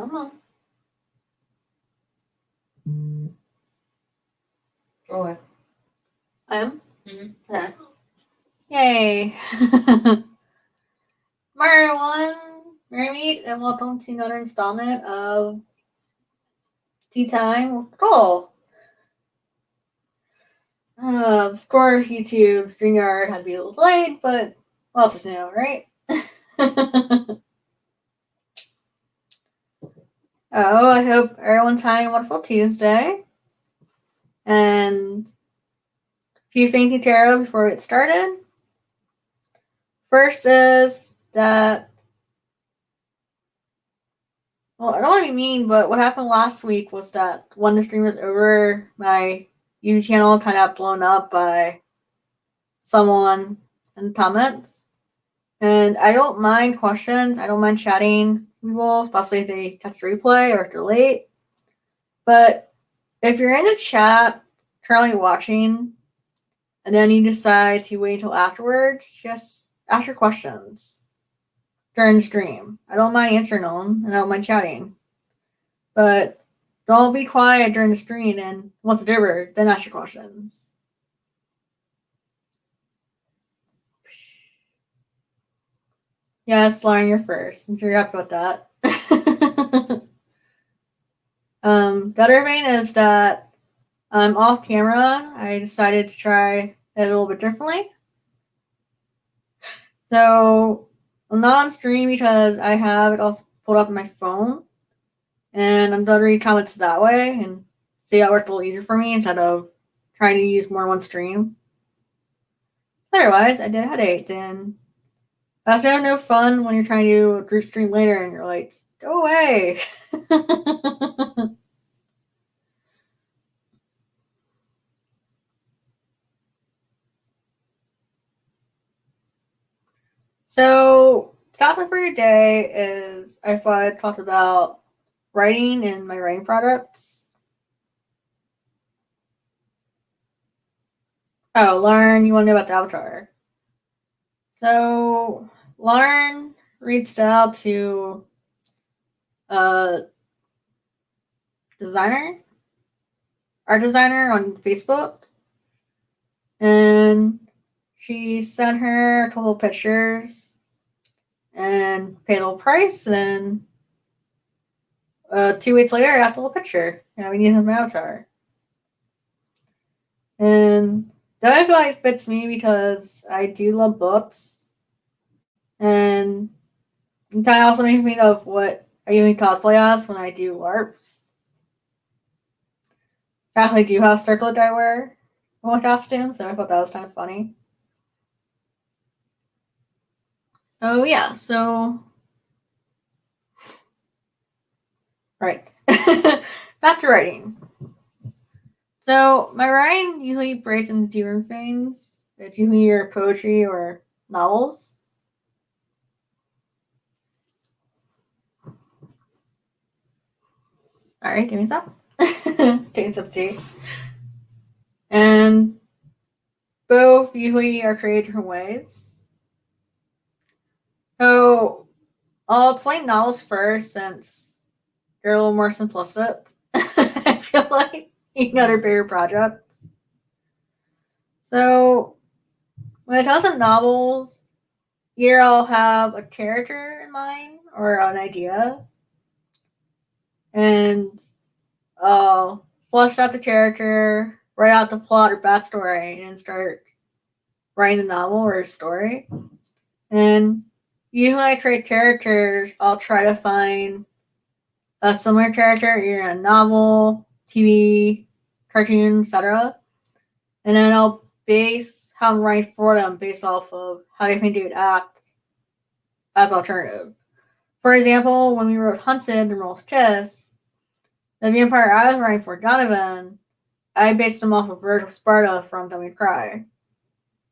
Come on. Go away. I am? Mm-hmm. Okay. Yay! Mario 1, Merry Meet, and welcome to another installment of Tea Time with Cole. Of course, YouTube, StreamYard had to be a little delayed, but what else is new, right? Oh, I hope everyone's having a wonderful Tuesday. And a few things to care of before we get started. First is that, well, I don't want to be mean, but what happened last week was that when the stream was over, my YouTube channel kind of got blown up by someone in the comments. And I don't mind questions. I don't mind chatting people, especially if they catch the replay or if they're late. But if you're in the chat currently watching and then you decide to wait until afterwards, just ask your questions during the stream. I don't mind answering them and I don't mind chatting. But don't be quiet during the stream, and once it's over, then ask your questions. Yes, Lauren, you're first. I'm sure you're happy about that. The other thing is that I'm off camera. I decided to try it a little bit differently. So I'm not on stream because I have it also pulled up on my phone. And I'm going to read comments that way and see how it worked a little easier for me instead of trying to use more one stream. Otherwise, I did have 8, and that's no fun when you're trying to do a group stream later and you're like, go away. So, topic for today is I thought I'd talk about writing and my writing products. Oh, Lauren, you want to know about the avatar? So, Lauren reached out to a art designer on Facebook, and she sent her a couple pictures and paid a little price, and 2 weeks later I got the little picture. And we need some avatar. And that I feel like fits me because I do love books. And it kind of also makes me think of what I usually cosplay as when I do LARPs. I actually do have circlet I wear in my costume, so I thought that was kind of funny. Oh yeah, so right. Back to writing. So my writing usually breaks into different things. It's usually either poetry or novels. Alright, give me a sip. Taking a sip of tea. And both usually are created different ways. So I'll explain novels first since they're a little more simplistic. I feel like they're bigger projects. So when it comes to novels, either I'll have a character in mind or an idea, and I'll flesh out the character, write out the plot or backstory, and start writing the novel or a story. And usually when I create characters, I'll try to find a similar character either in a novel, TV, cartoon, etc. And then I'll base how I'm writing for them based off of how they think they would act as alternative. For example, when we wrote Hunted and Rolls Kiss, the vampire I was writing for Donovan, I based him off of Virgil Sparta from Don't Make Me Cry.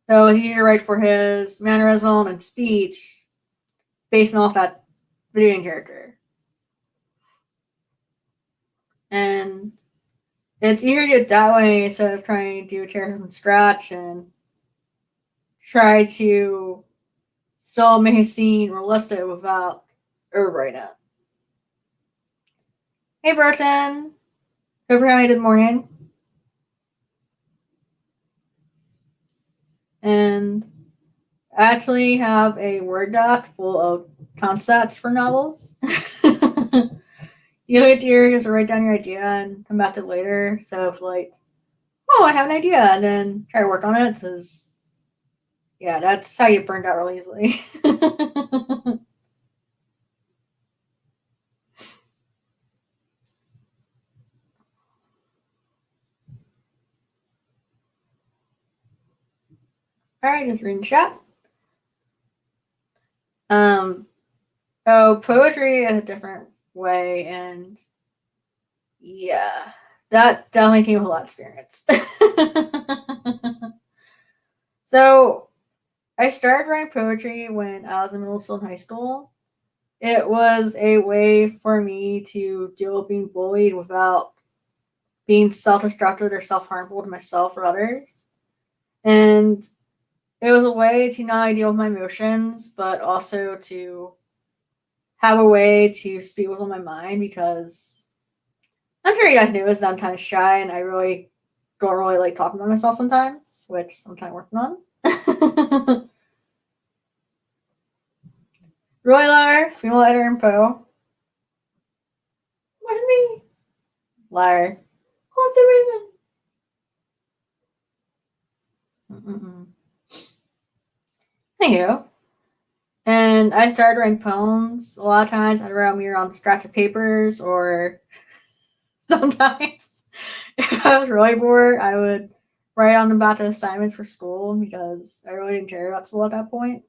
So it's easier to write for his mannerism and speech based off that video game character. And it's easier to do it that way instead of trying to do a character from scratch and try to still make a scene realistic without overwriting it. Hey, Burton. Hope you're having a good morning. And I actually have a Word doc full of concepts for novels. You need to just write down your idea and come back to it later. So if like, oh, I have an idea, and then try to work on it, because yeah, that's how you get burned out really easily. All right, just reading chat. Um, oh, poetry is a different way, and yeah, that definitely came with a lot of experience. So I started writing poetry when I was in middle school and high school. It was a way for me to deal with being bullied without being self-destructive or self-harmful to myself or others. And it was a way to not only deal with my emotions, but also to have a way to speak what's on my mind, because I'm sure you guys know that I'm kind of shy and I really don't really like talking about myself sometimes, which I'm kind of working on. Roylar, female editor and Poe. What me? Liar. What the reason? Thank you. And I started writing poems. A lot of times I'd write them either on scraps of papers, or sometimes if I was really bored, I would write on about the assignments for school, because I really didn't care about school at that point.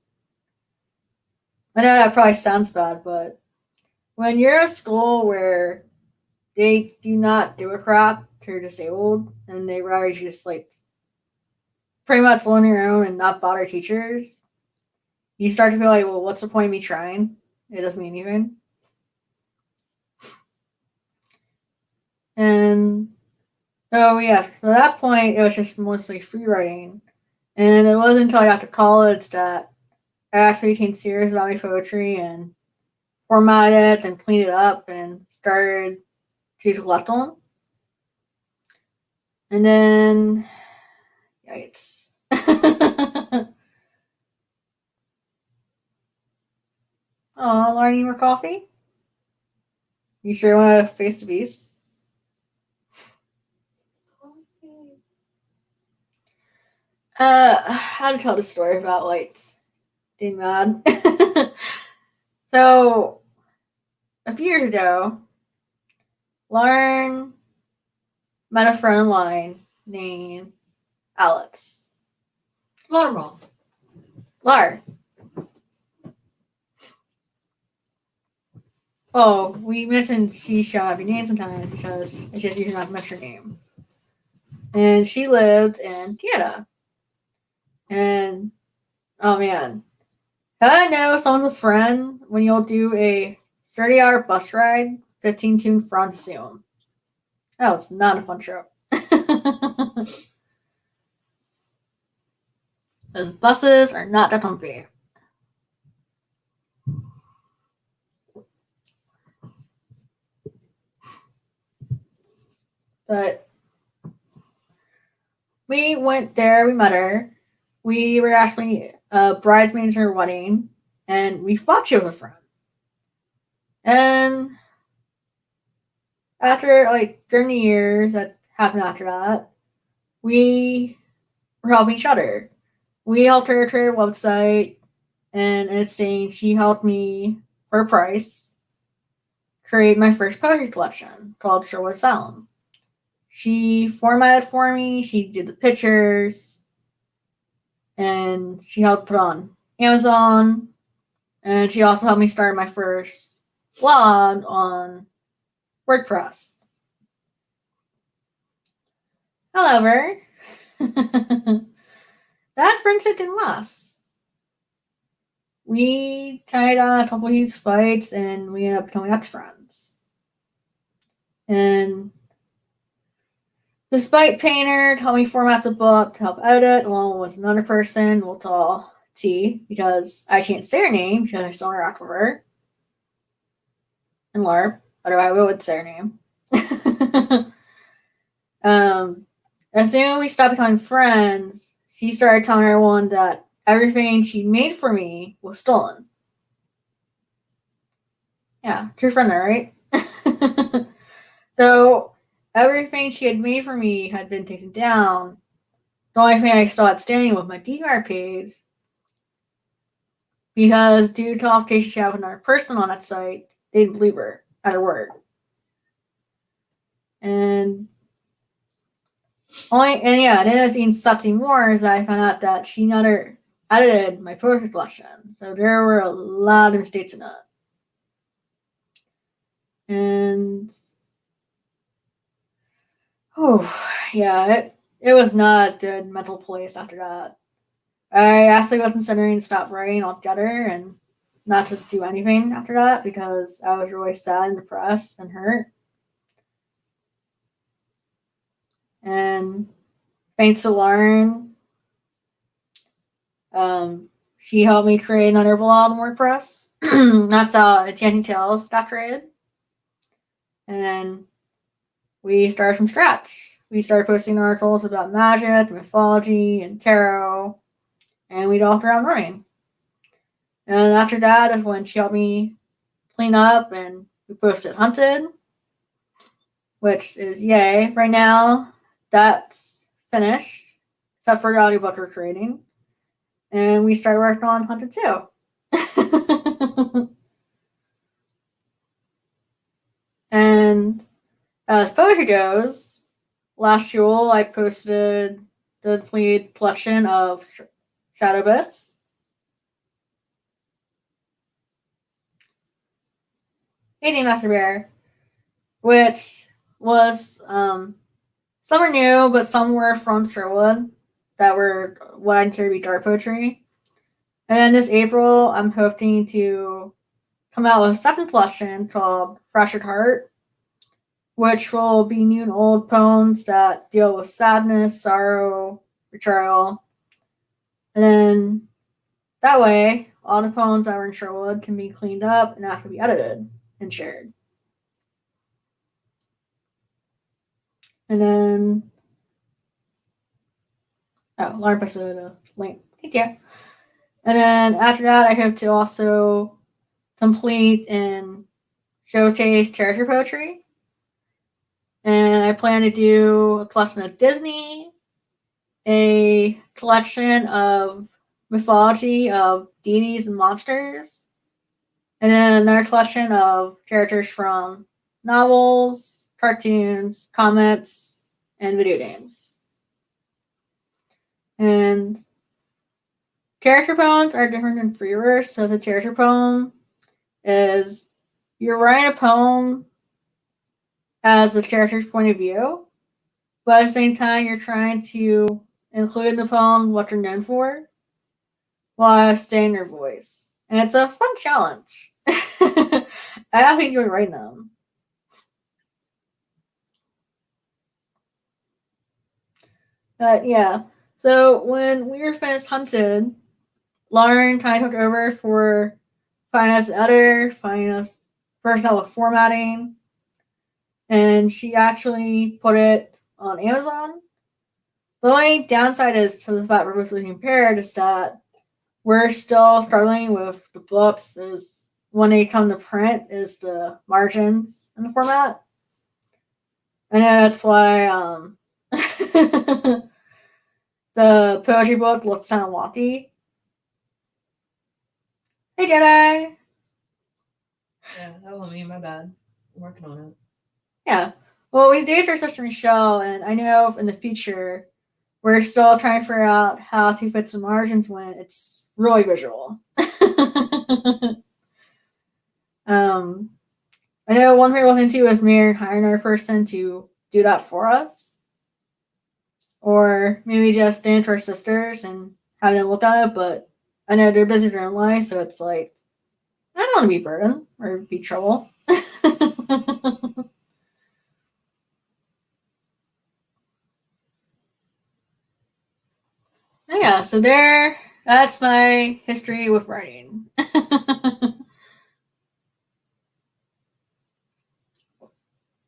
I know that probably sounds bad, but when you're in a school where they do not do a crap to your disabled, and they rather you just like pretty much learn your own and not bother teachers, you start to feel like, well, what's the point of me trying? It doesn't mean anything. And oh yeah, so at that point it was just mostly free writing. And it wasn't until I got to college that I actually became serious about my poetry and formatted it and cleaned it up and started to collect them. And then, yikes. Oh, Lauren, you more coffee? You sure want to face to face? How to tell the story about like being mad. So a few years ago, Lauren met a friend online named Alex. Normal. Lar. Oh, we mentioned she shall be named sometimes because it's just usually not mention her name. And she lived in Canada. And oh man, how I know someone's a friend when you'll do a 30-hour bus ride, 15 to and from Zoom. That was not a fun trip. Those buses are not that comfy. But we went there, we met her. We were actually bridesmaids in her wedding, and we thought she was a friend. And after, like, during the years that happened after that, we were helping each other. We helped her create a website, and in exchange, she helped me, for a price, create my first poetry collection called Sherwood Asylum. She formatted for me, she did the pictures, and she helped put on Amazon, and she also helped me start my first blog on WordPress. However, that friendship didn't last. We tied on a couple of huge fights, and we ended up becoming ex-friends. And despite Painter telling me format the book to help edit, along with another person, we'll call T, because I can't say her name because I still interact with her, and LARP, otherwise I would say her name. As soon as we stopped becoming friends, she started telling everyone that everything she made for me was stolen. Yeah, true friend there, right? So everything she had made for me had been taken down. The only thing I still had standing was my DVR page, because due to altercation she had with another person on that site, they didn't believe her at her word. And then as in Satsi Wars, I found out that she never edited my poetry collection. So there were a lot of mistakes in it. And it was not a good mental place after that. I actually was considering to stop writing altogether and not to do anything after that, because I was really sad and depressed and hurt. And thanks to Lauren, she helped me create another blog on WordPress. That's how Enchanting Tales got created. And we started from scratch. We started posting articles about magic, mythology, and tarot, and we'd all around running. And after that is when she helped me clean up, and we posted Hunted, which is yay. Right now, that's finished, except for the audiobook we're creating. And we started working on Hunted too. And as poetry goes, last Yule I posted the complete collection of Shadow Abyss. Hating Master Bear, which was some are new, but some were from Sherwood that were what I consider to be dark poetry. And then this April, I'm hoping to come out with a second collection called Fractured Heart, which will be new and old poems that deal with sadness, sorrow, betrayal. And then that way, all the poems that were in Sherwood can be cleaned up and have to be edited and shared. And then, Lauren posted a link. Thank you. And then after that, I hope to also complete and showcase character poetry. And I plan to do a collection of Disney, a collection of mythology of deities and monsters, and then another collection of characters from novels, cartoons, comics, and video games. And character poems are different than free verse. So the character poem is you're writing a poem as the character's point of view, but at the same time you're trying to include in the poem what they're known for while staying their voice. And it's a fun challenge. I actually enjoy writing them. But yeah, so when we were finished Hunted, Lauren kind of took over for finance editor, finance personnel with formatting, and she actually put it on Amazon. The only downside is to the fact we're both losing impaired is that we're still struggling with the books. Is when they come to print is the margins in the format, and that's why the poetry book looks kind of wonky. Hey Jedi. Yeah, that wasn't me. My bad. I'm working on it. Yeah. Well, we did for Sister Michelle, and I know in the future we're still trying to figure out how to fit some margins when it's really visual. I know one thing we're looking into is maybe hiring another person to do that for us, or maybe just stand to our sisters and having them look at it. But I know they're busy their own life, so it's like I don't want to be burdened or be trouble. Yeah, so that's my history with writing.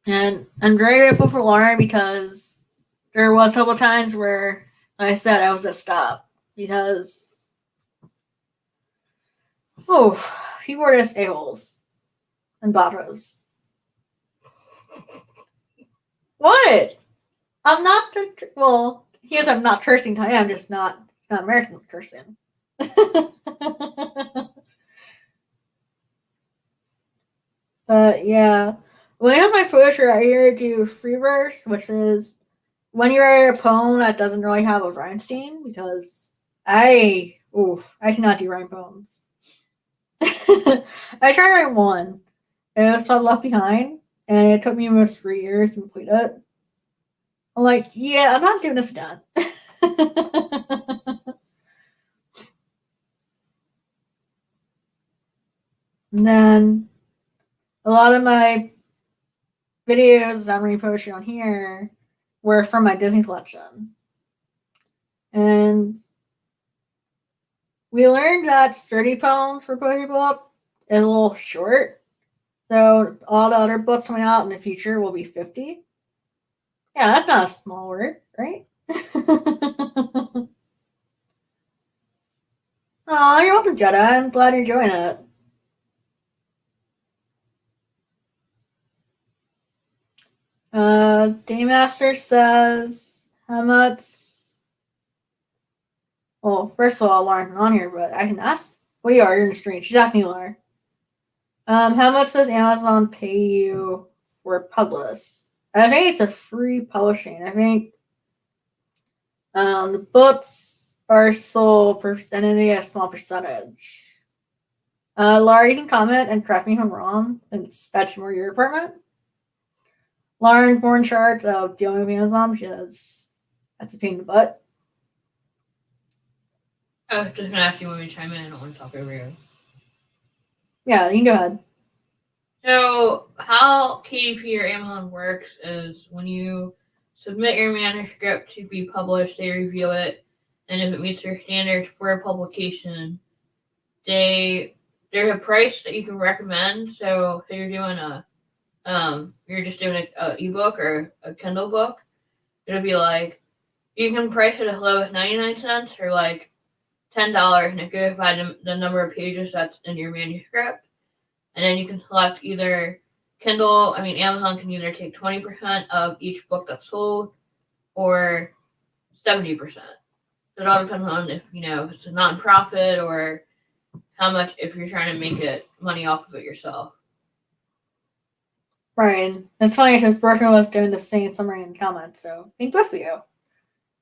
And I'm very grateful for Lauren because there was a couple times where, like I said, I was at stop because people are just a-holes and bottas. What? I'm not here's I'm not cursing today. I'm just not. It's not American cursing. But yeah, when I have my poetry, I either do free verse, which is when you write a poem that doesn't really have a rhyme scheme, because I cannot do rhyme poems. I tried to write one, and it was called Left Behind, and it took me almost 3 years to complete it. I'm like, yeah, I'm not doing this again. And then a lot of my videos I'm reading poetry on here were from my Disney collection. And we learned that 30 poems for poetry book is a little short. So all the other books coming out in the future will be 50. Yeah, that's not a small word, right? Oh, you're welcome, Jedi. I'm glad you're enjoying it. Daymaster says how much. Well, first of all, Lauren's not on here, but I can ask. Well, you are. You're in the stream. She's asking me, Lauren. How much does Amazon pay you for Publish? I think it's a free publishing. I think the books are sold percentage, a small percentage. Laura, you can comment and correct me if I'm wrong, since that's more your department. Lauren's more in charge of dealing with Amazon because that's a pain in the butt. I was just gonna ask you when we chime in. I don't want to talk over you. Yeah, you can go ahead. So, how KDP or Amazon works is when you submit your manuscript to be published, they review it, and if it meets their standards for publication, there's a price that you can recommend. So, say you're doing you're just doing a ebook or a Kindle book, it'll be like you can price it as low as 99 cents or like $10, and it goes by the number of pages that's in your manuscript. And then you can select either Amazon can either take 20% of each book that's sold or 70%. So it all depends on if it's a nonprofit or how much if you're trying to make it money off of it yourself. Right. It's funny because Brooklyn was doing the same summary in the comments, so thank both of you.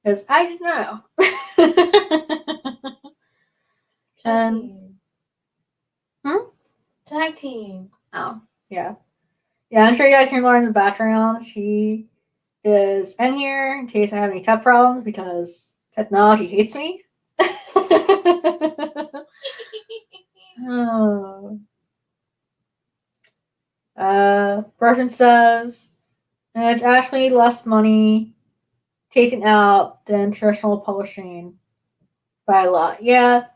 Because I didn't know. Tag team. Oh, yeah. Yeah, I'm sure you guys can learn in the background. She is in here in case I have any tech problems because technology hates me. Oh. Burton says, and it's actually less money taken out than traditional publishing by a lot. Yeah.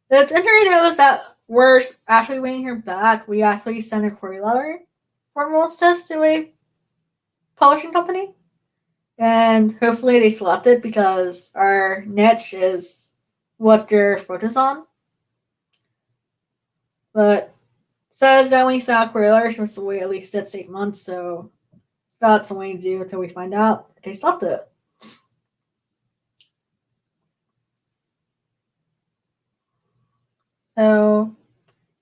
It's interesting to us that we're actually waiting to hear back. We actually sent a query letter for most tests to a publishing company. And hopefully they select it because our niche is what they're focused on. But says that when you send out query letters, you're supposed to wait at least 6 to 8 months, so it's got some way to do until we find out if they stopped it. So,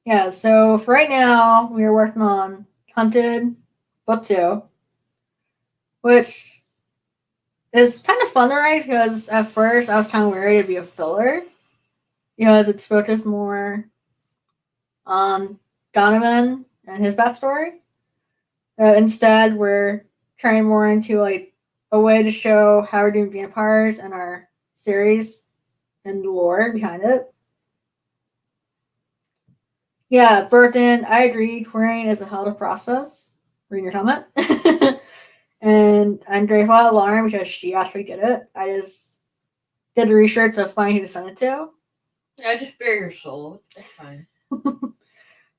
yeah, so for right now, we are working on Hunted Book 2, which is kind of fun to write because at first I was kind of worried it'd be a filler because it's focused more on Donovan and his backstory. Instead, we're trying more into like a way to show how we're doing vampires and our series and the lore behind it. Yeah, Burton, I agree. Querying is a hell of a process. Read your comment. And I'm grateful to Lauren because she actually did it. I just did the research of finding who to send it to. Yeah, just bare your soul. That's fine.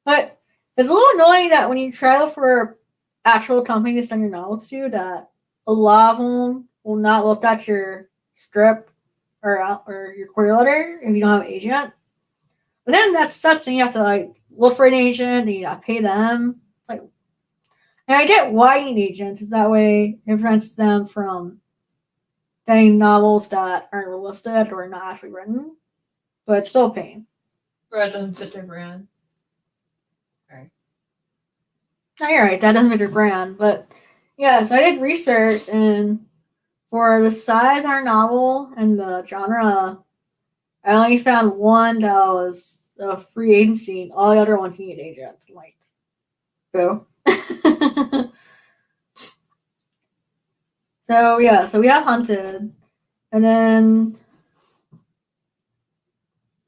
But it's a little annoying that when you try for actual company to send your novels to that a lot of them will not look at your strip or your query letter if you don't have an agent. But then that sucks and you have to like look for an agent and you gotta pay them. Like, and I get why you need agents, is that way it prevents them from getting novels that aren't realistic or not actually written. But it's still a pain. Or it doesn't fit their brand. No, you're right, that doesn't fit your brand. But yeah, so I did research and for the size of our novel and the genre, I only found one that was a free agency, and all the other ones need agents. I'm like, boo. So yeah, so we have Hunted, and then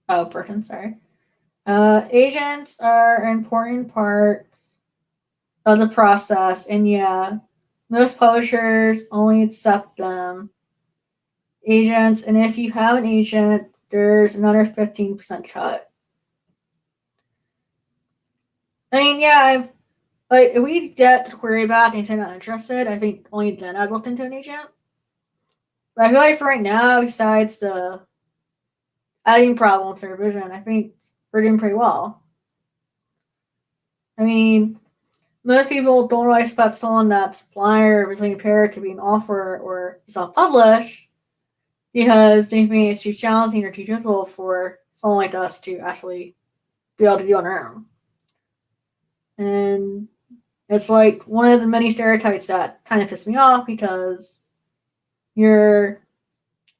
Burton, sorry. Agents are an important part of the process, and yeah, most publishers only accept them agents, and if you have an agent, there's another 15% cut. I mean, yeah, if we get to query back and say not interested, I think only then I'd look into an agent. But I feel like for right now, besides the adding problems to revision, I think we're doing pretty well. I mean, most people don't really expect someone that's blind or visually impaired to be an author or self-publish because they think it's too challenging or too difficult for someone like us to actually be able to do on our own. And it's like one of the many stereotypes that kind of piss me off because you're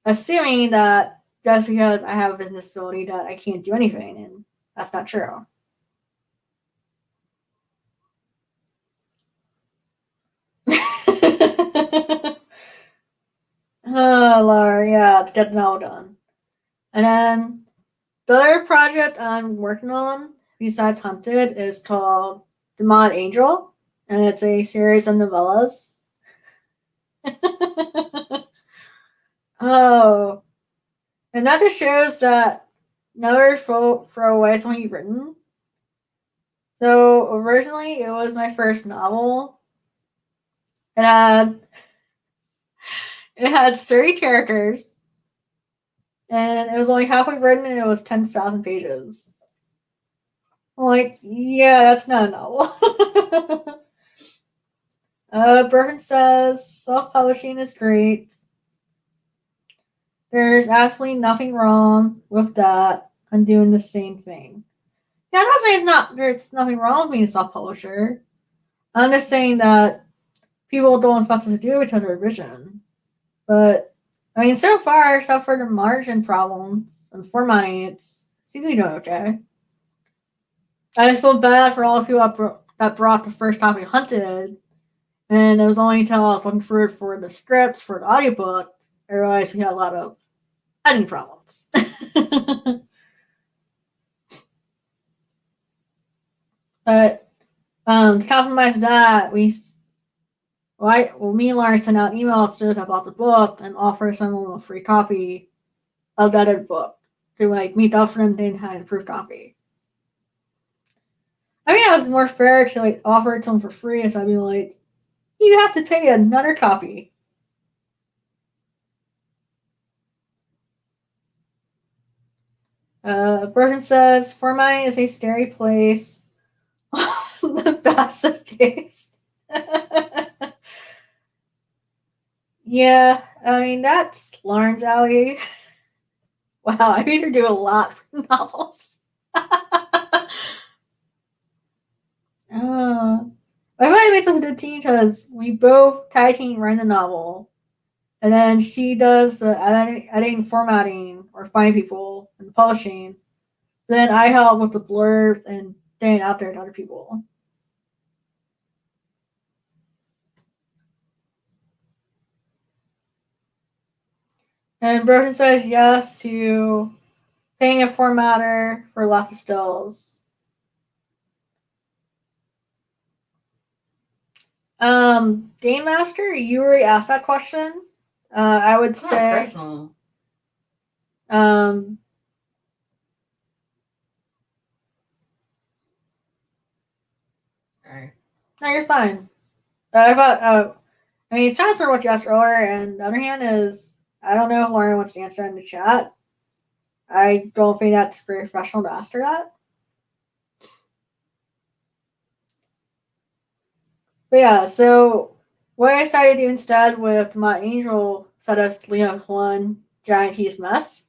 assuming that just because I have a business disability that I can't do anything, and that's not true. Oh, Laura, yeah, let's get the novel done. And then the other project I'm working on, besides Hunted, is called The Mod Angel, and it's a series of novellas. Oh, and that just shows that never throw away something you've written. So originally, it was my first novel. It had it had 30 characters, and it was only halfway written, and it was 10,000 pages. I'm like, yeah, that's not a novel. Burton says self-publishing is great. There's absolutely nothing wrong with that. I'm doing the same thing. Yeah, I'm not saying there's nothing wrong with being a self-publisher. I'm just saying that people don't expect us to do it because of their vision. But I mean, so far, except for the margin problems and formatting, it's usually doing okay. I just feel bad for all the people that brought the first copy Hunted, and it was only until I was looking through it for the scripts for the audiobook I realized we had a lot of editing problems. But to compromise that, me and Lauren sent out emails to those about the book and offer someone a free copy of the edited book to like meet up for them and have an approved copy. I mean, it was more fair to like offer it to them for free, so I'd be like, you have to pay another copy. Burton says, formatting is a scary place. The best of taste. Yeah, I mean, that's Lauren's alley. Wow, I need to do a lot for novels. I might make something to the team because we both tag team write the novel. And then she does the editing, formatting, or find people and publishing. Then I help with the blurbs and getting out there to other people. And Broken says yes to paying a formatter for lots of stills. Game Master, you already asked that question. I would say. Personal. Um, Sorry. no, you're fine. I thought, I mean, it's kind of sort of what you asked earlier, and the other hand is, I don't know if Lauren wants to answer in the chat. I don't think that's very professional to ask her that. But yeah, so what I decided to do instead with my angel set as Lena one giant huge mess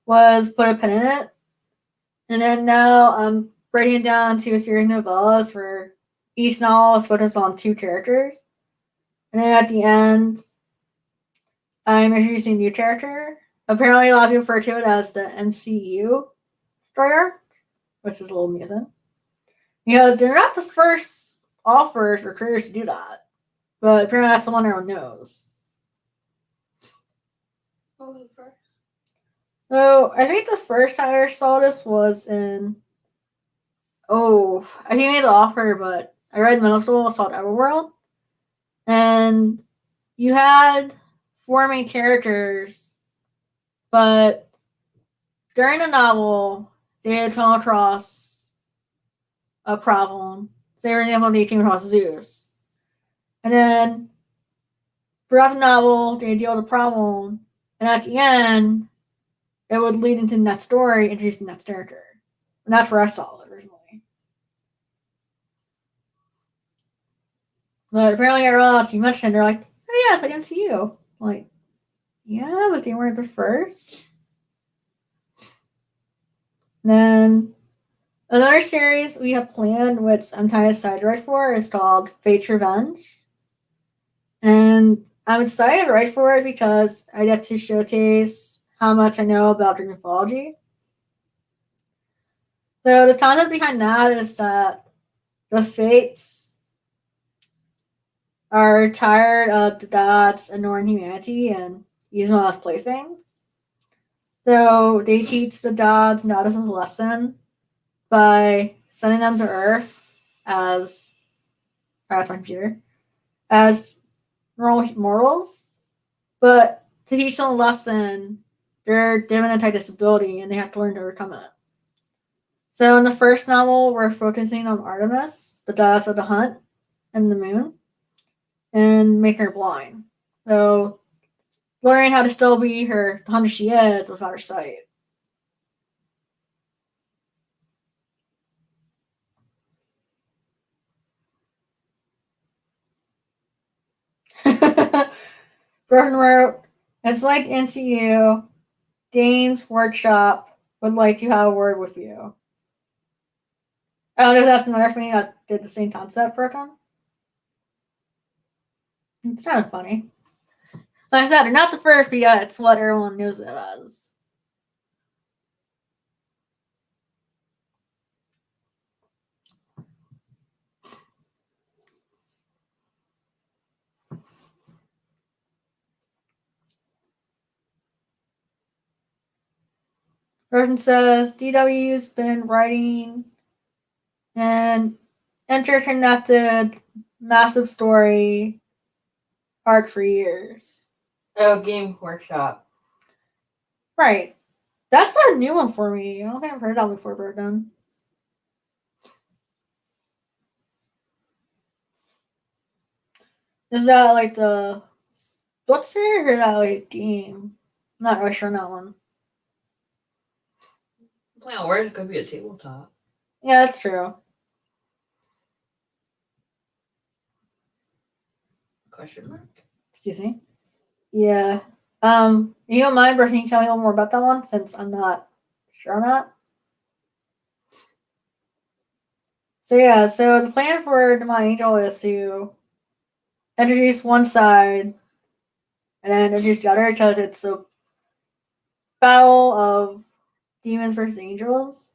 was put a pin in it. And then now I'm breaking it down to a series of novellas where each novel is focused on two characters. And then at the end, I'm introducing a new character. Apparently, a lot of people refer to it as the MCU story arc, which is a little amusing. Because they're not the first authors or creators to do that. But apparently, that's the one everyone knows. What was the first? So, I think the first time I saw this was in. Oh, I think I made the offer, but I read middle school, it was called Everworld. And you had four main characters, but during the novel, they had come across a problem. Say, for example, they came across Zeus. And then throughout the novel, they deal with the problem. And at the end, it would lead into the next story, introducing the next character. And that's where I saw it originally. But apparently, everyone else you mentioned, they're like, oh yeah, it's like MCU. I'm like, yeah, but they weren't the first. And then another series we have planned, which I'm kind of excited for, is called Fate's Revenge. And I'm excited to write for it because I get to showcase how much I know about Greek mythology. So the concept behind that is that the Fates are tired of the gods ignoring humanity and using them as playthings. So they teach the gods not as a lesson by sending them to Earth as that's my computer as normal mortals, but to teach them a lesson, they're given a type of disability and they have to learn to overcome it. So in the first novel, we're focusing on Artemis, the goddess of the hunt and the moon, and making her blind. So learning how to still be her the hunter she is without her sight. Burton wrote, it's like NCU, Dane's Workshop would like to have a word with you. Oh, no, that's another thing that did the same concept, Burton. It's kind of funny. Like I said, they're not the first, but yeah, it's what everyone knows it as. Burton says DW's been writing an interconnected, massive story arc for years. Oh, Game Workshop. Right. That's a new one for me. I don't think I've heard that before, Burton. Is that like the book series or is that like game? I'm not really sure on that one. Playing on words could be a tabletop. Yeah, that's true. Question mark? Excuse me. Yeah. You don't mind, Bruce, can you tell me a little more about that one since I'm not sure on that? So yeah, so the plan for My Angel is to introduce one side and then introduce the other because it's a battle of demons versus angels.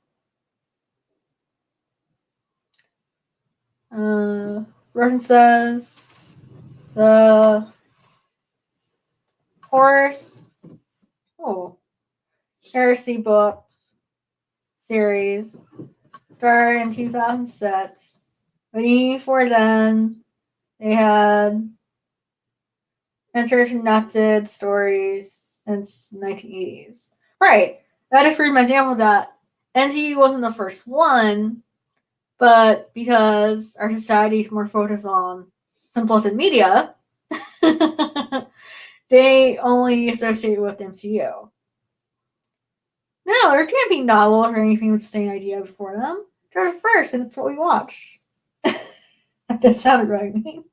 Russian says the Horus Heresy book series started in 2006. But even before then, they had interconnected stories since the 1980s. Right. That just proves my example that NCU wasn't the first one, But because our society is more focused on simplistic media, they only associate with MCU. No, there can't be novels or anything with the same idea before them. They're the first, and it's what we watch. That sounded really mean.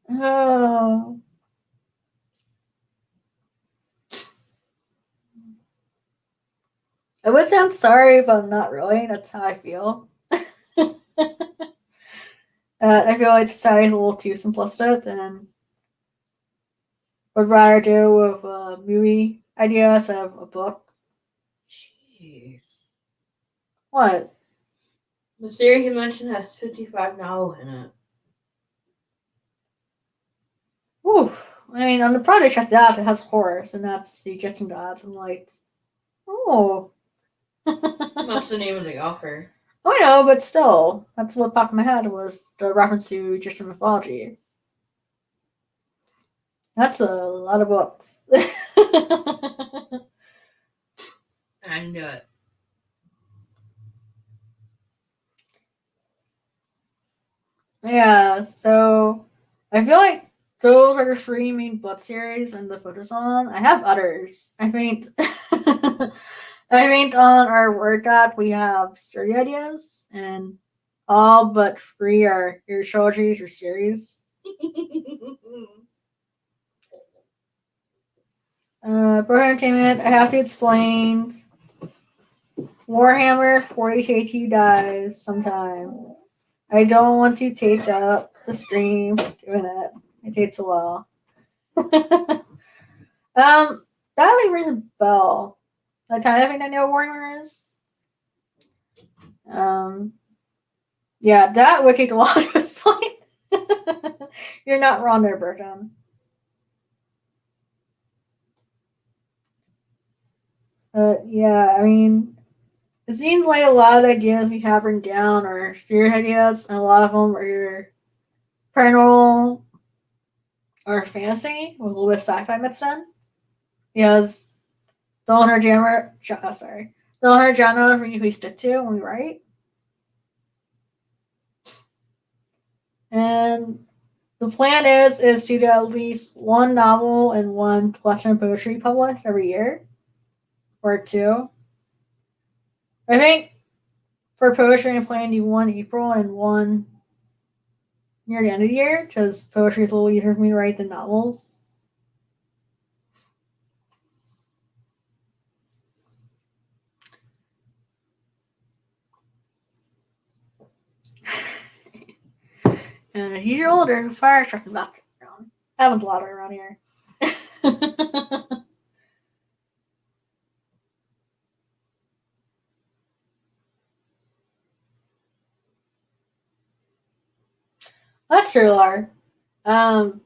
Oh. I would sound sorry, but I'm not really. That's how I feel. I feel like society is a little too simplistic and would rather do with a movie idea instead of a book. Jeez. What? The series you mentioned has 55 novels in it. Oof. I mean, on the project checked it out, it has horrors, and that's the Justin Gods. I'm like, oh. What's the name of the author? I know, but still, that's what popped in my head was the reference to Egyptian mythology. That's a lot of books. I knew it. Yeah, so I feel like those are the three main book series and the focus on. I have others. I think I think on our word doc we have 30 ideas and all but three are your trilogies or series. Pro Entertainment, I have to explain Warhammer 40k2 dies sometime. I don't want to take up the stream doing it. It takes a while. That would ring a bell. The kind of thing I know Warhammer is. Yeah, that would take a while to explain. You're not wrong there, Bertram. Yeah, I mean, it seems like a lot of the ideas we have written down are serious ideas, and a lot of them are either paranormal or fantasy with a little bit of sci-fi mixed in. Because the owner genre, the owner genre we usually stick to when we write. And the plan is to get at least one novel and one collection of poetry published every year, or two. I think for poetry, I'm planning to do one April and one near the end of the year, because poetry is a little easier for me to write than novels. And if you're older, fire truck in the background. Happens a lot around here. That's true, Lar. Um,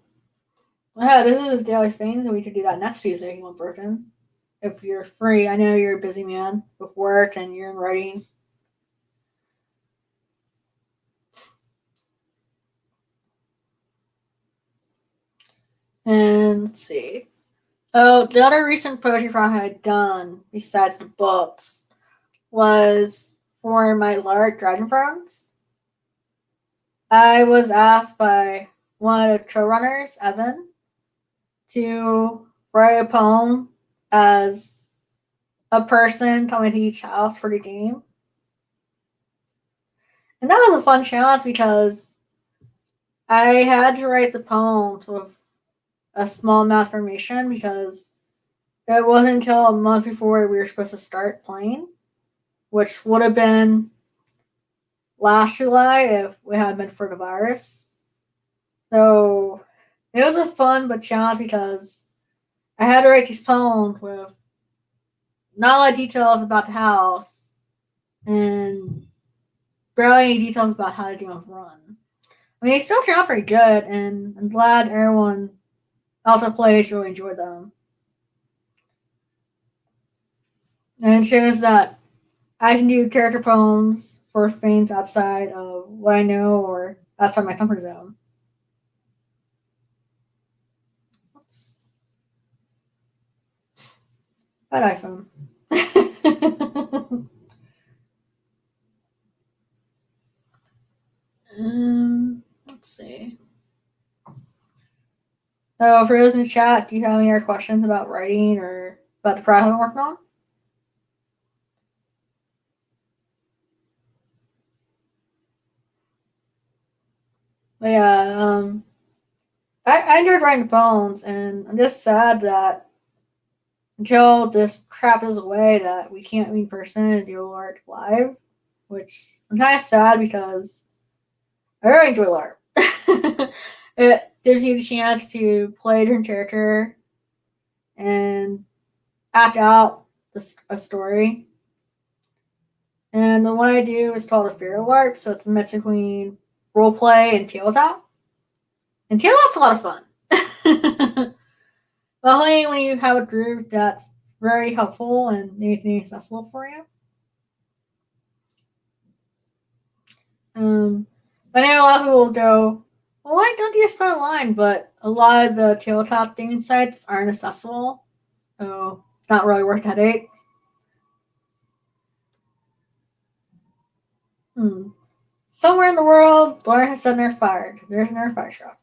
yeah, this is a daily thing, so we could do that next Tuesday if you want, Burton. If you're free, I know you're a busy man with work and you're in writing. And let's see. Oh, the other recent poetry project I had done, besides the books, was for my large Dragon Thrones. I was asked by one of the showrunners, Evan, to write a poem as a person coming to each house for the game. And that was a fun challenge because I had to write the poems with a small amount of information because it wasn't until a month before we were supposed to start playing, which would have been last July if it hadn't been for the virus. So it was a fun but challenge because I had to write these poems with not a lot of details about the house and barely any details about how to do a run. I mean, they still turned out pretty good, and I'm glad everyone else that plays really enjoyed them. And it shows that I can do character poems for things outside of what I know or outside my comfort zone. Oops. Bad iPhone. see. So for those in the chat, do you have any other questions about writing or about the project I'm working on? But yeah, I enjoyed writing Bones, and I'm just sad that until this crap is away, that we can't meet in person and do LARP live, which I'm kind of sad because I really enjoy LARP. It gives you the chance to play a different character and act out a story. And the one I do is called a Fear LARP, so it's a mix between roleplay and tabletop. And tabletop's a lot of fun. But only when you have a group that's very helpful and anything accessible for you. I know a lot of people will go, well, why don't you just put online? But a lot of the tabletop theme sites aren't accessible, so it's not really worth the headache. Somewhere in the world, Laura has said they're fired. There's another fire truck.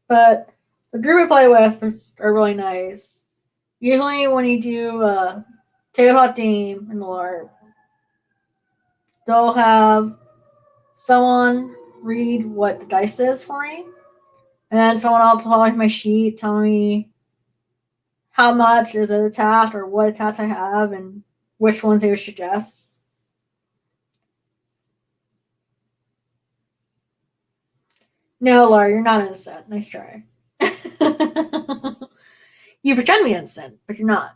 But the group I play with are really nice. Usually when you do a tabletop theme in the LARP, they'll have someone read what the dice is for me, and then someone else will have my sheet telling me how much is it attacked or what attacks I have and which ones they would suggest. No, Laura, you're not innocent. Nice try. You pretend to be innocent, but you're not.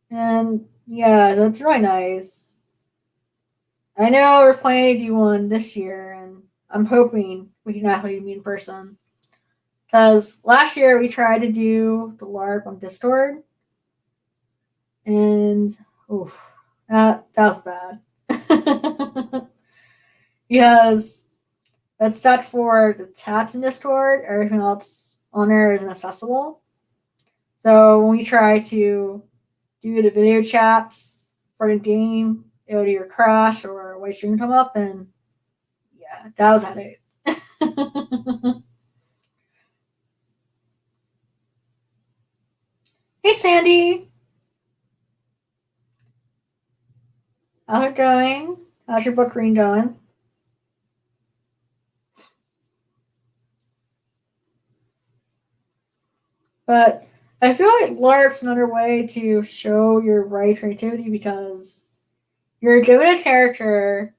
And yeah, that's really nice. I know we're planning to do one this year, and I'm hoping we can actually meet in person. Because last year we tried to do the LARP on Discord, and oof, that was bad. Because that's set for the chats in Discord, everything else on there is inaccessible. So when we try to do the video chats for the game, it would either crash or white screen come up, and yeah, that was at it. Hey Sandy, how's it going? How's your book reading going? But I feel like LARP's another way to show your right creativity because you're given a character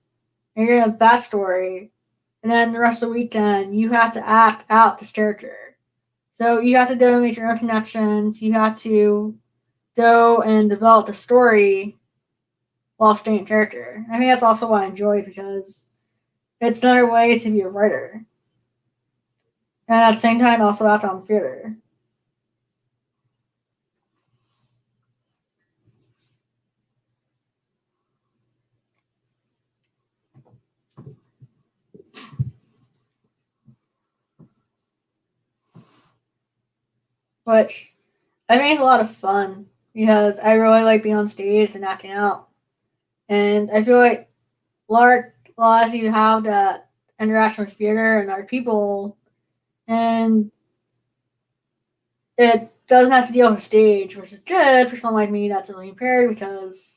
and you're in a backstory, and then the rest of the weekend you have to act out this character. So you have to go make your own connections. You have to go and develop the story while staying in character. I think that's also what I enjoy because it's another way to be a writer. And at the same time, also act on theater. Which I think is a lot of fun because I really like being on stage and acting out. And I feel like LARP allows you to have that interaction with theater and other people, and it doesn't have to deal with stage, which is good for someone like me that's really impaired because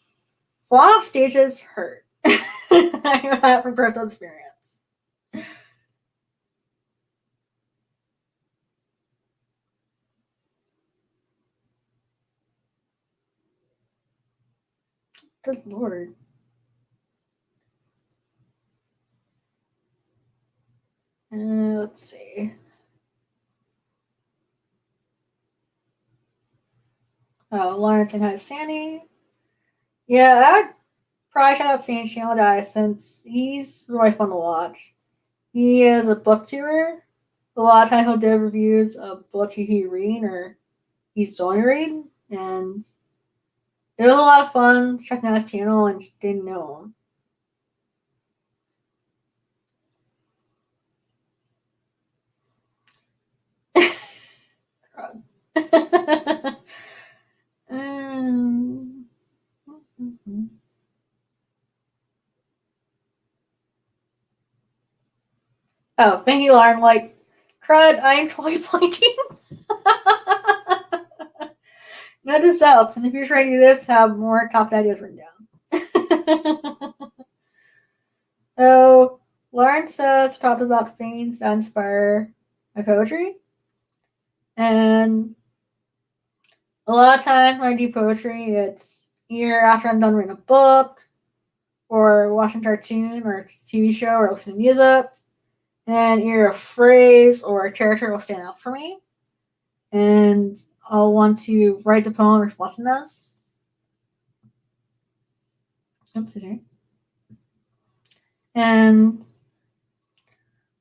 a lot of stages hurt. I know that from personal experience. Good lord. Let's see. Oh, Lawrence and has Sandy. Yeah, I'd probably shout out Sandy Channel Guy since he's really fun to watch. He is a book tour. A lot of times he'll do reviews of books he's reading or he's doing read, and it was a lot of fun checking out his channel and getting to know him. um, Oh, thank you, Lauren. Like, crud, I am totally blanking. Note this helps, and if you're trying to do this, have more top ideas written down. So, Lauren says, talked about things that inspire my poetry. And a lot of times when I do poetry, it's either after I'm done reading a book, or watching a cartoon, or a TV show, or listening to music. And either a phrase or a character will stand out for me. And I'll want to write the poem reflecting this. Oops, and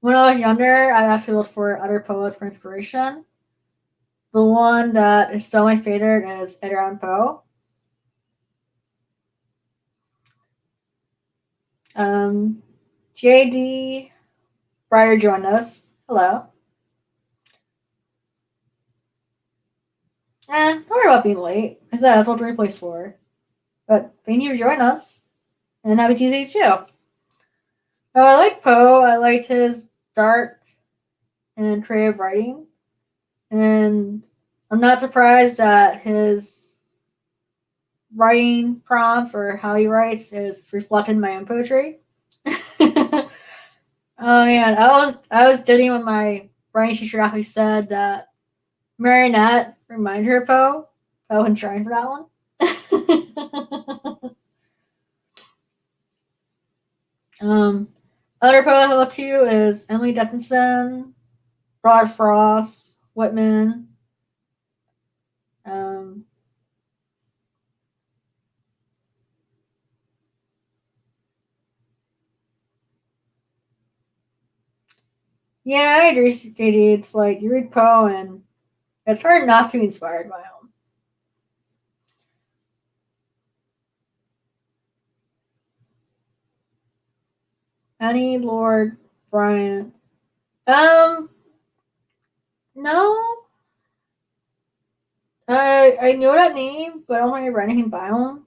when I was younger, I actually looked for other poets for inspiration. The one that is still my favorite is Edgar Allan Poe. JD Breyer joined us. Hello. Don't worry about being late, because that's what the replay's for. But thank you for joining us, and happy Tuesday too. Oh, I like Poe. I liked his dark and creative writing, and I'm not surprised that his writing prompts or how he writes is reflected in my own poetry. Oh man, I was studying when my writing teacher actually said that Marinette reminded her of Poe. So I wasn't trying for that one. um, Other poets I look to is Emily Dickinson, Rod Frost, Whitman. Um, yeah, I agree, JD. It's like you read Poe and it's hard not to be inspired by him. Annie Lord Bryant. No. I know that name, but I don't think I read anything by him.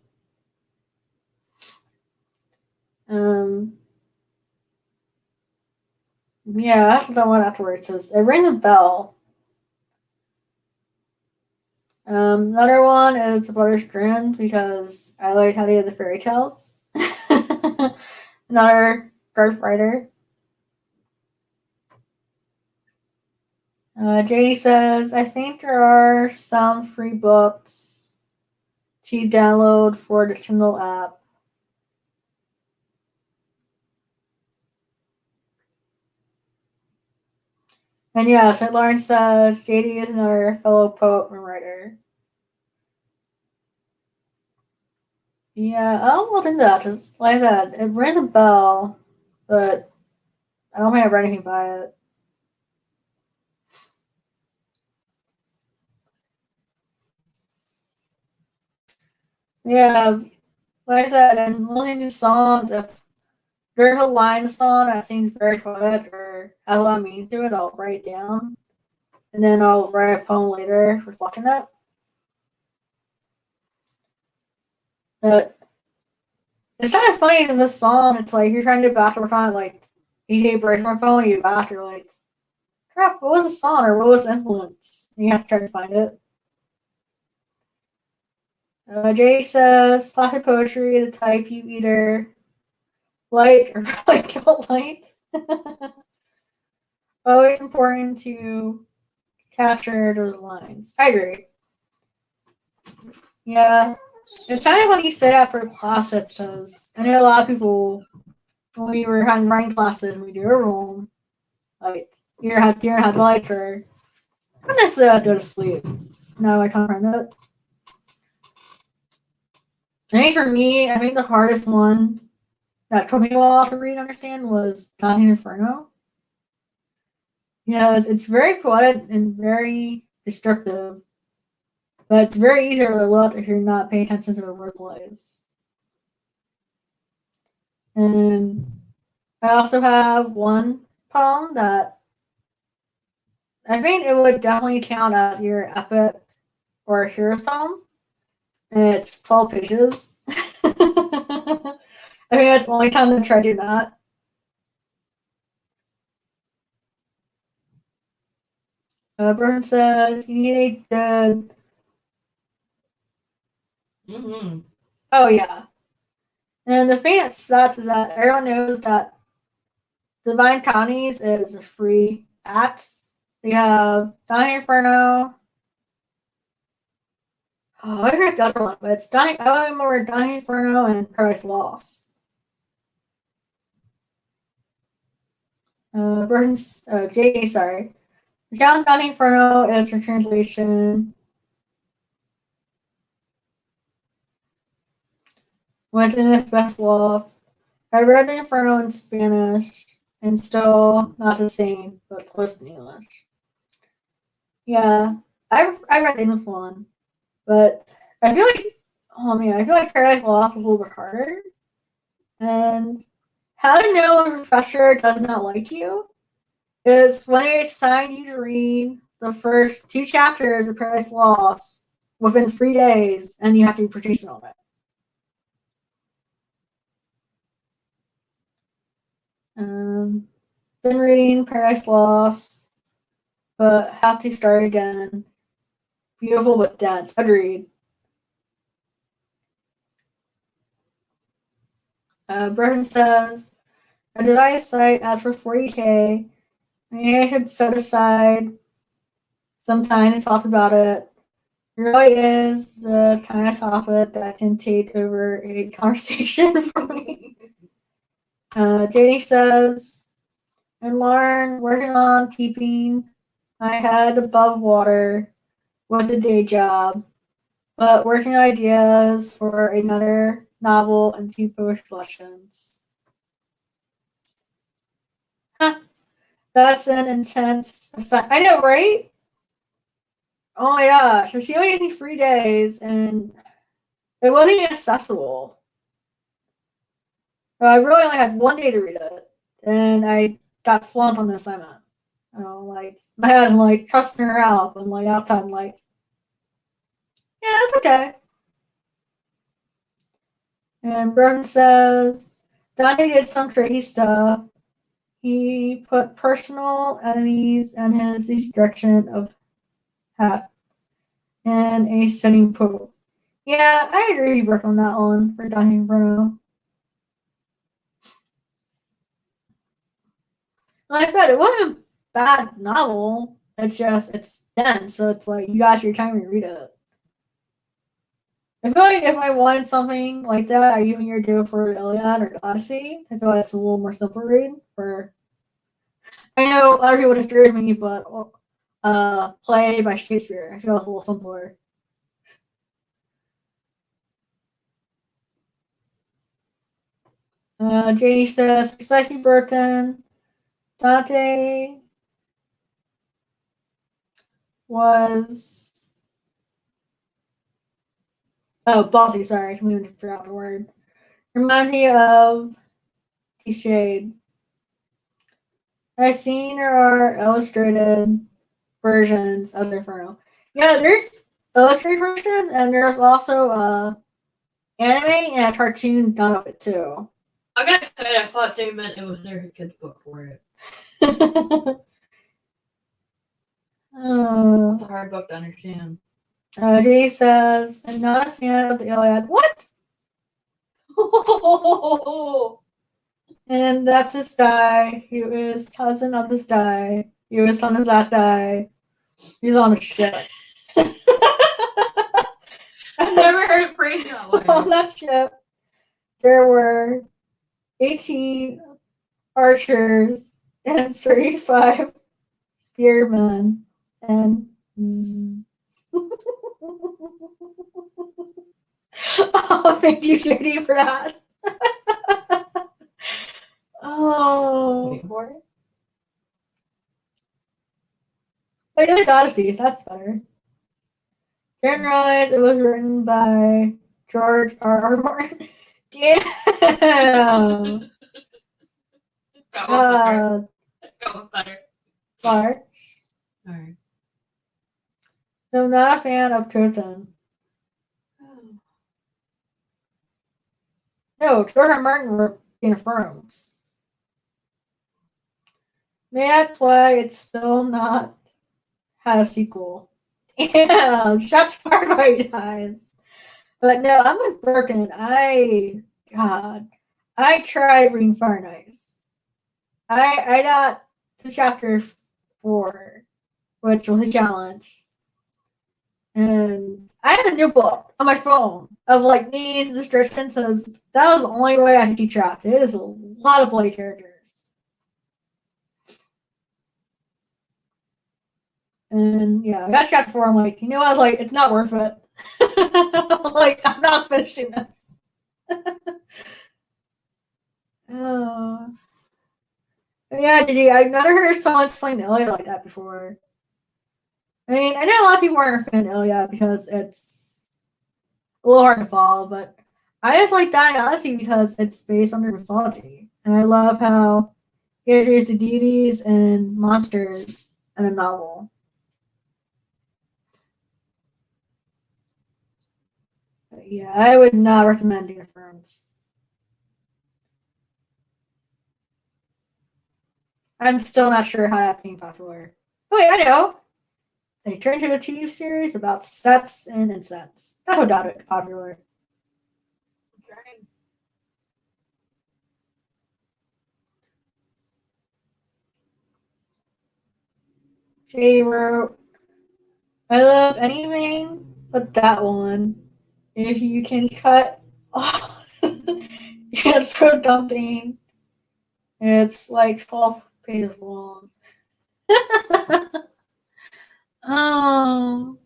Um, yeah, that's the one afterwards. Says it rings a bell. Another one is The Brothers Grimm because I like how they have the fairy tales. Another Garth writer. JD says, I think there are some free books to download for the Kindle app. And yeah, so Lawrence says JD is another fellow poet and writer. Yeah, I'll look into that. Just like I said, it rings a bell, but I don't think I've read anything by it. Yeah, like I said, and listening to songs, if there's a line in the song that seems very poetic or has a lot of meaning to it, I'll write it down. And then I'll write a poem later reflecting that. But it's kind of funny in this song, it's like you're trying to do back time, like EJ breaks my phone, you back, you're like, crap, what was the song or what was the influence? And you have to try to find it. Jay says, classic poetry, the type you either like or like don't like. Always important to capture those lines. I agree. Yeah. It's kind of when you say that for classes, because I know a lot of people, when we were having writing classes, we do a room, like, you're have to like, or not necessarily go to sleep. No, I can't find it. I think for me, I think the hardest one that took me a while to read and understand was Dante's Inferno. Yeah, it's very poetic and very descriptive, but it's very easy to overlook if you're not paying attention to the wordplays. And I also have one poem that I think it would definitely count as your epic or hero's poem, and it's 12 pages. I think that's the only time I tried to do that. Burton says you need a good. Oh yeah, and the thing sucks is that everyone knows that Divine Counties is a free act. We have Dying Inferno. Oh, I forget the other one, but it's Dying. I remember Dying Inferno and Paradise Lost. Burton's JD, sorry. The Challenge Dying Inferno is a translation. Was in its best love. I read the Inferno in Spanish and still not the same, but close to English. Yeah, I read the English one, but I feel like I feel like Paradise Lost is a little bit harder. And how to know a professor does not like you is when they assign you to read the first 2 chapters of Paradise Lost within 3 days, and you have to be proficient on it. Been reading Paradise Lost, but have to start again. Beautiful but dense. Agreed. Burton says, a device site asks for 40K. Maybe I should set aside some time to talk about it. It really is the kind of topic that can take over a conversation for me. JD says, and Lauren, working on keeping my head above water with a day job, but working on ideas for another novel and 2 poetry collections. Huh, that's an intense assignment. I know, right? Oh my gosh. So she only gave me 3 days and it wasn't even accessible. I really only had 1 day to read it. And I got flunked on the assignment. Like, I had like, trusting her out, but like, outside, I'm like, yeah, it's okay. And Burton says, Dante did some tricky stuff. He put personal enemies in his destruction of Hat and a setting pool. Yeah, I agree with on that one for Dying Inferno. Like I said, it wasn't a bad novel. It's dense, so it's like you got your time to read it. I feel like if I wanted something like that, I even either do it for the Iliad or the Odyssey. I feel like it's a little more simple read. For I know a lot of people disagree with me, but play by Shakespeare, I feel it's a little simpler. JD says precisely Burton. Dante was bossy. Sorry, I completely forgot the word. Remind me of Shade. I've seen there are illustrated versions of Inferno. Yeah, there's illustrated versions, and there's also anime and a cartoon done of it too. I gotta say, I thought they meant it was their kid's book for it. It's a hard book to understand. Jay says, I'm not a fan of the Iliad. What? And that's this guy. He was cousin of this guy. He was son of that guy. He's on a ship. I've never heard it phrased that way. On that ship, there were 18 archers and 35 spearmen and oh, thank you, JD, for that. Oh. Wait for it. I did Odyssey, that's better. Didn't realize it was written by George R.R. Martin. Damn. Go with better. Clark. Alright. So I'm not a fan of Totem. No, George R. Martin wrote Game of Thrones. Maybe that's why it's still not had a sequel. Yeah, shots fired by you guys. But no, I'm with Birkin. God, I tried reading Fire and Ice. I got to chapter 4, which was a challenge. And I had a new book on my phone of like these descriptions. Says that was the only way I could keep track. It is a lot of play characters. And yeah, I got to chapter 4. I'm like, you know what? I was like, it's not worth it. Like, I'm not finishing this. Oh. Yeah, did you? I've never heard someone explain Ilya like that before. I mean, I know a lot of people aren't a fan of Ilya because it's a little hard to follow, but I just like Dying Odyssey because it's based on their mythology. And I love how he introduced the deities and monsters in the novel. But yeah, I would not recommend Game of Thrones. I'm still not sure how that became popular. Oh, wait, I know. They turned into a TV series about sets and incense. That's what got it popular. Jay wrote, I love anything but that one. If you can cut off for dumping, it's like 12 pages long. Oh,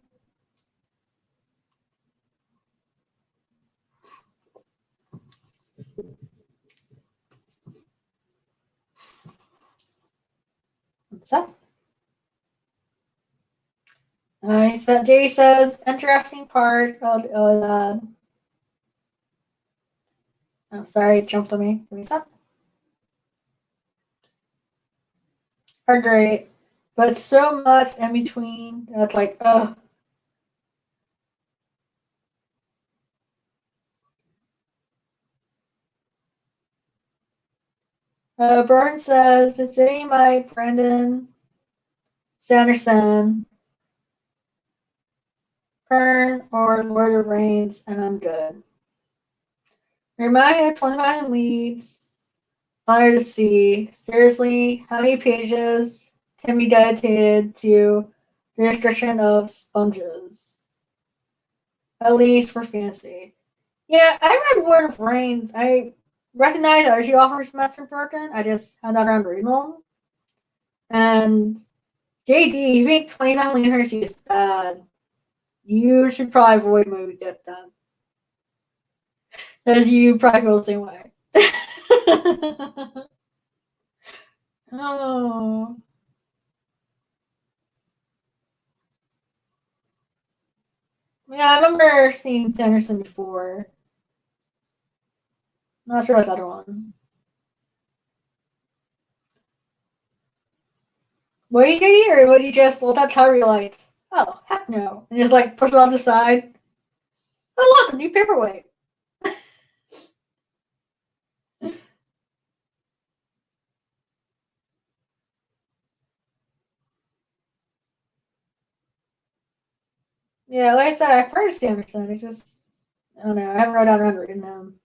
what's up? Jay says, interesting part of Iliad. Oh, sorry, it jumped on me. Give me a sec. Are great, but so much in between that's like, ugh. Burns says, today my Brandon Sanderson, Pern, or Lord of Rains, and I'm good. Remind 29 leads. Honor to see. Seriously, how many pages can be dedicated to the description of sponges? At least for fantasy. Yeah, I read Lord of Rains. I recognize that she offers Master Broken. I just had that around reading them. And JD, you think 29 Literacy is bad? You should probably avoid movie get them. Because you probably feel the same way. Oh. Yeah, I remember seeing Sanderson before. Not sure what the other one. What did you do here? What did you just, well, that's how you like, oh, heck no. And just like push it off the side. Oh, look, a new paperweight. Yeah, like I said, I've heard of Sanderson. It's just, I don't know. I haven't wrote down around reading them.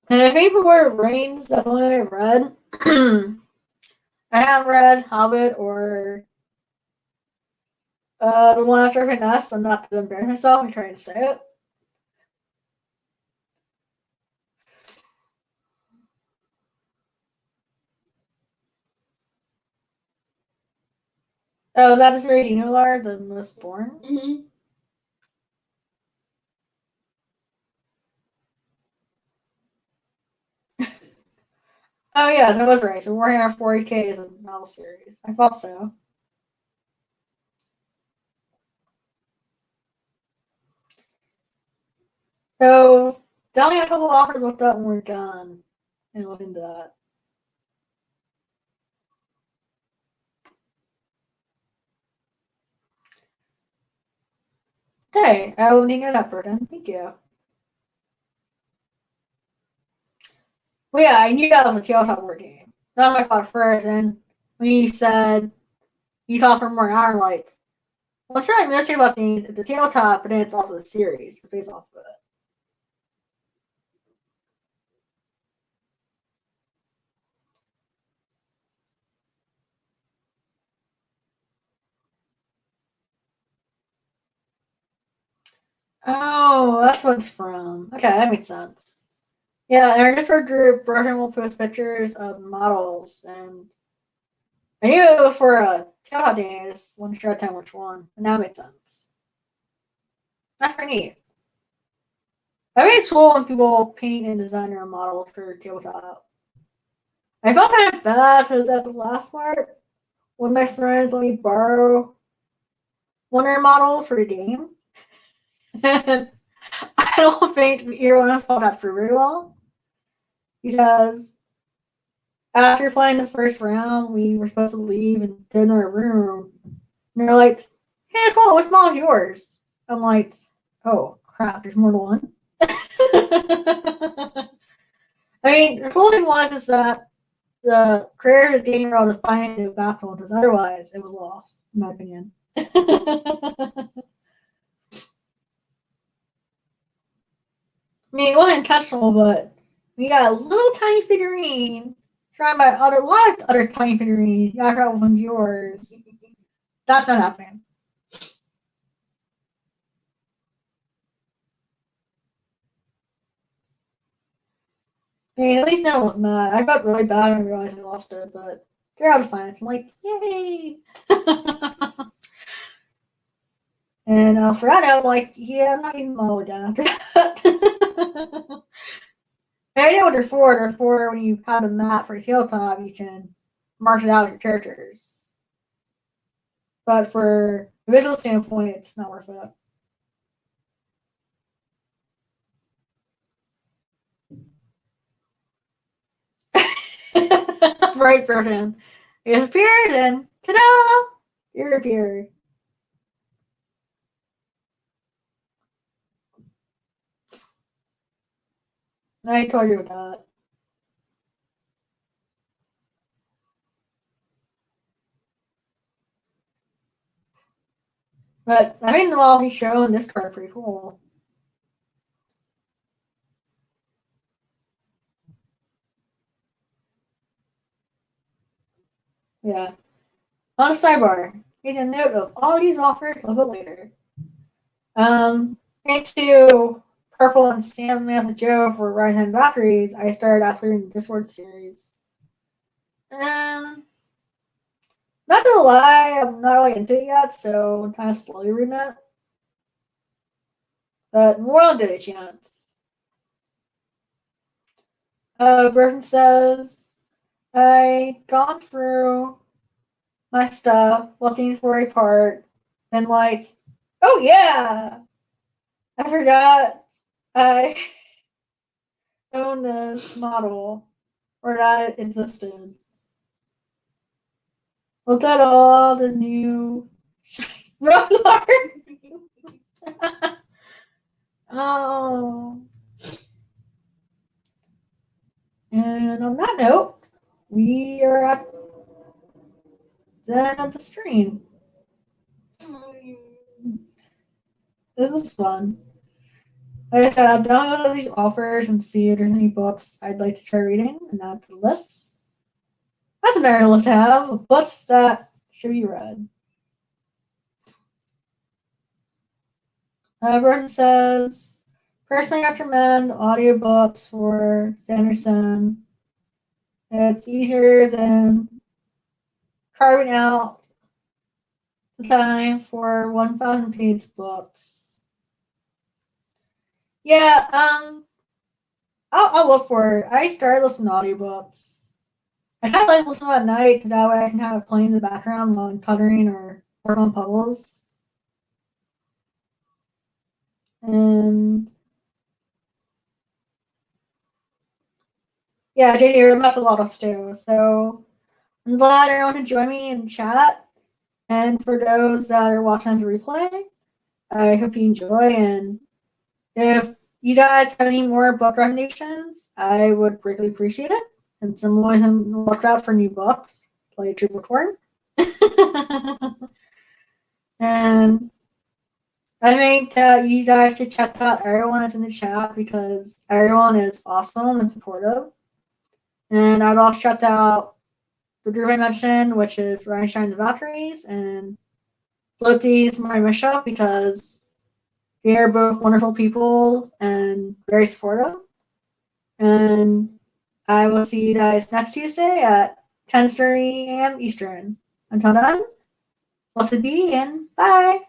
And I think the word Rains, that's the only I've read. I haven't read Hobbit or the one after Serpent Nest. I'm not to embarrass myself. I'm trying to say it. Oh, is that the series you know, Lar? The Most Born? Mm-hmm. Oh, yes, I was right. So Warhammer 40K is a novel series. I thought so. So, tell me a couple offers what that when we're done. And look into that. Okay, I will need it up, Burton. Thank you. Well, yeah, I knew that was a tabletop board game. That's what I thought first, and when you said you thought for more Iron Lights, what's really interesting about things, it's a tabletop, but then it's also a series based off of it. Oh, that's what it's from. Okay, that makes sense. Yeah, and our Discord group, Broken will post pictures of models, and I knew it was for a tabletop game. I just wasn't sure at the time which one, and that makes sense. That's pretty neat. I think it's cool when people paint and design their models for tabletop. I felt kind of bad because at the last part, one of my friends let me borrow one of their models for the game. And I don't think either one of us thought that through very well. Because after playing the first round, we were supposed to leave and go to our room. And they're like, hey, cool, which model's yours? I'm like, oh, crap, there's more than one. I mean, the cool thing was is that the creator of the game were able to find it baffled because otherwise it was lost, in my opinion. I mean, it wasn't intentional, but we got a little tiny figurine surrounded by a lot of other tiny figurines. You got which one's yours. That's not happening. I mean, at least now I'm mad. I felt really bad when I realized I lost it, but they're out of finance. I'm like, yay! And for that, I'm like, yeah, I'm not even modeled down after that. I know what they're for. They're for when you have a map for a tabletop, you can mark it out with your characters. But for a visual standpoint, it's not worth it. Right version. It disappeared and ta-da! It appeared. I told you about that. But I mean, the all he's showing this card pretty cool. Yeah. On a sidebar, here's a note of all these offers a little bit later. Thanks to Purple and Samantha Joe for right hand batteries, I started after the Discord series. Not gonna lie, I'm not really into it yet, so I'm kind of slowly reading it. But more on did a chance. Burton says, I gone through my stuff looking for a part, and like, oh yeah, I forgot I own this model or that it existed. Looked at all the new road art. Oh. And on that note, we are at the end of the stream. This is fun. Like I said, I'll download all these offers and see if there's any books I'd like to try reading and add to the list. That's another list to have of books that should be read. Everyone says, personally, I recommend audiobooks for Sanderson. It's easier than carving out the time for 1,000 page books. Yeah, I'll look for it. I started listening to audiobooks. I kind of like listening at night because that way I can have it playing in the background while I'm coloring or working on puzzles. And yeah, JD, that's a lot of stew. So I'm glad everyone could join me in chat. And for those that are watching the replay, I hope you enjoy. And if you guys have any more book recommendations, I would greatly appreciate it. And some always on the lookout for new books, like True Bookworm. And I think that you guys should check out everyone that's in the chat because everyone is awesome and supportive. And I'd also check out the group I mentioned, which is Rhineshine the Valkyries, and Floaties My Misha, because they are both wonderful people and very supportive. And I will see you guys next Tuesday at 10:30 a.m. Eastern. Until then, blessed be and bye.